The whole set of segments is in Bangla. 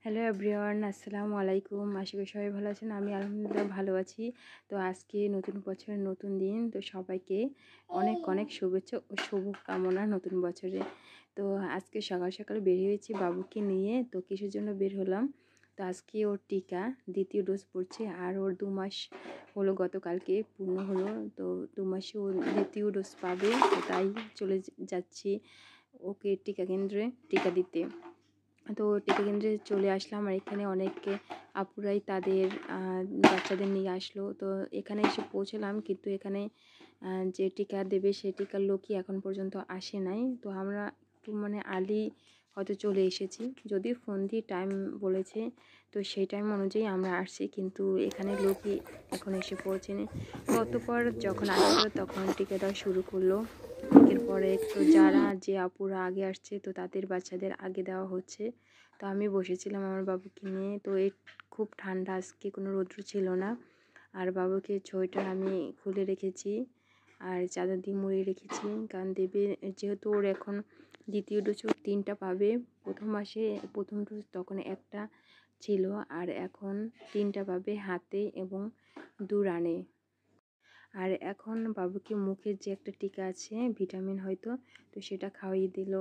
হ্যালো এভরিওয়ান, আসসালামু আলাইকুম। আশা করি সবাই ভালো আছেন। আমি আলহামদুলিল্লাহ ভালো আছি। তো আজকে নতুন বছরের নতুন দিন, তো সবাইকে অনেক অনেক শুভেচ্ছা ও শুভকামনা নতুন বছরে। তো আজকে সকাল সকাল বের হয়েছি বাবুকে নিয়ে। তো কিসের জন্য বের হলাম, তো আজকে ওর টিকা দ্বিতীয় ডোজ পড়ছে, আর ওর 2 মাস হলো, গতকালকে পূর্ণ হলো। তো 2 মাসে ও দ্বিতীয় ডোজ পাবে, তো তাই চলে যাচ্ছি ওকে টিকা কেন্দ্রে টিকা দিতে। তো টিকা কেন্দ্রে চলে আসলাম, আর এখানে অনেকে আপুরাই তাদের বাচ্চাদের নিয়ে আসলো। তো এখানে এসে পৌঁছলাম, কিন্তু এখানে যে টিকা দেবে সে টিকার লোকই এখন পর্যন্ত আসে নাই। তো আমরা একটু আর্লি হয়তো চলে এসেছি, যদি ফোন দিয়ে টাইম বলেছে, তো সেই টাইম অনুযায়ী আমরা আসছি, কিন্তু এখানে লোকই এখন এসে পৌঁছেনি। তো অতঃপর যখন আসলো তখন টিকা দেওয়া শুরু করলো। এরপরে তো যে আপুরা আগে আসছে, তো তাদের বাচ্চাদের আগে দেওয়া হচ্ছে। তো আমি বসেছিলাম আমার বাবুকে নিয়ে। তো খুব ঠান্ডা, আজকে কোনো রৌদ্র ছিল না। আর বাবুকে সোয়েটার আমি খুলে রেখেছি আর চাদর দিয়ে মুড়িয়ে রেখেছি, কারণ দেবে যেহেতু ওর এখন দ্বিতীয় ডোজ 3টা পাবে। প্রথম ডোজ তখন 1টা ছিল, আর এখন 3টা পাবে হাতে এবং 2 রানে। আর এখন বাবুকে মুখের যে একটা টিকা আছে ভিটামিন হয়তো, তো সেটা খাওয়িয়ে দিল।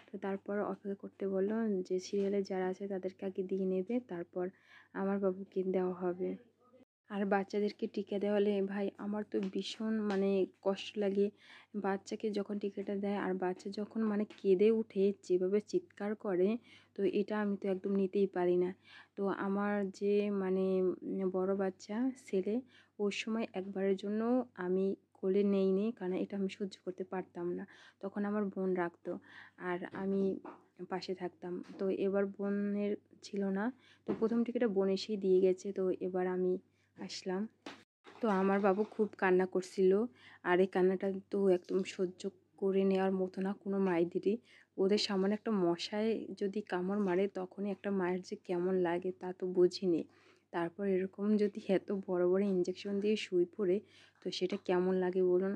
তো তারপর অপেক্ষা করতে বললো যে সিরিয়ালে যারা আছে তাদেরকে আগে দিয়ে নেবে, তারপর আমার বাবুকে দেওয়া হবে। আর বাচ্চাদেরকে টিকা দেওয়ালে ভাই আমার তো ভীষণ কষ্ট লাগে। বাচ্চাকে যখন টিকাটা দেয় আর বাচ্চা যখন কেঁদে উঠে যেভাবে চিৎকার করে, তো এটা আমি তো একদম নিতেই পারি না। তো আমার যে বড় বাচ্চা ছেলে, ওর সময় একবারের জন্য আমি কোলে নেইনি, কারণ এটা আমি সহ্য করতে পারতাম না। তখন আমার বোন রাখতো আর আমি পাশে থাকতাম। তো এবার বোনের ছিল না, তো প্রথম টিকাটা বোন এসেই দিয়ে গেছে, তো এবার আমি আসলাম। তো আমার বাবু খুব কান্না করছিল, আর এই কান্নাটা তো একদম সহ্য করে নেওয়ার মতো না কোনো মায়েদেরই। ওদের সামনে একটা মশায় যদি কামড় মারে তখনই একটা মায়ের যে কেমন লাগে তা তো বুঝিনি। তারপর এরকম যদি এত বড় বড় ইঞ্জেকশন দিয়ে শুই পড়ে, তো সেটা কেমন লাগে বলুন।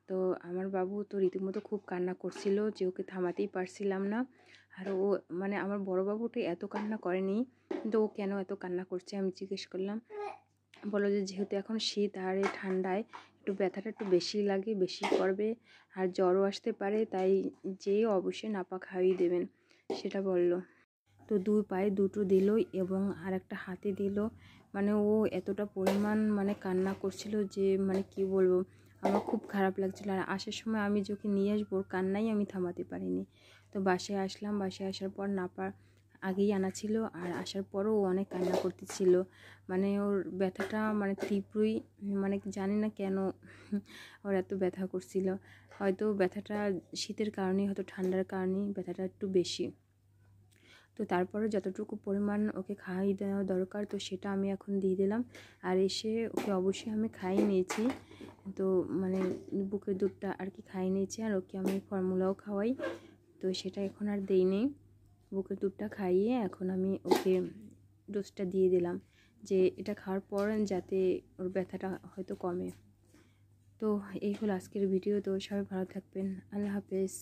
তো আমার বাবু তো রীতিমতো খুব কান্না করছিল, যে ওকে থামাতেই পারছিলাম না। আর ও আমার বড় বাবুটা এত কান্না করেনি, কিন্তু ও কেন এত কান্না করছে আমি জিজ্ঞেস করলাম। বলো যে যেহেতু এখন শীত আর এই ঠান্ডায় একটু ব্যথাটা একটু বেশি লাগে, বেশি করবে, আর জ্বরও আসতে পারে, তাই যেয়ে অবশ্যই নাপা খাইয়ে দেবেন, সেটা বলল। তো 2 পায়ে 2টো দিল এবং আর একটা হাতে দিল। ও এতটা পরিমাণ কান্না করছিল যে কি বলবো, আমার খুব খারাপ লাগছিল। আর আসার সময় আমি যে ওকে নিয়ে আসবো, ওর কান্নাই আমি থামাতে পারিনি। তো বাসায় আসলাম, বাসায় আসার পর নাপার আগেই আনা ছিল, আর আসার পরও ও অনেক কান্না করতেছিল। ওর ব্যথাটা তীব্রই, জানি না কেন ওর এত ব্যথা করছিল। হয়তো ব্যথাটা শীতের কারণেই, হয়তো ঠান্ডার কারণেই ব্যথাটা একটু বেশি। তো তারপরে যতটুকু পরিমাণ ওকে খাইয়ে দেওয়া দরকার, তো সেটা আমি এখন দিয়ে দিলাম। আর এসে ওকে অবশ্যই আমি খাইয়ে নিয়েছি। তো বুকের দুধটা আর কি খাইয়ে নিয়েছি, আর ওকে আমি ফর্মুলাও খাওয়াই, তো সেটা এখন আর দেইনি। বুকের দুধটা খাইয়ে এখন আমি ওকে ডোজটা দিয়ে দিলাম, যে এটা খাওয়ার পর যাতে ওর ব্যথাটা হয়তো কমে। তো এই হলো আজকের ভিডিও। তো সবাই ভালো থাকবেন, আল্লাহ হাফেজ।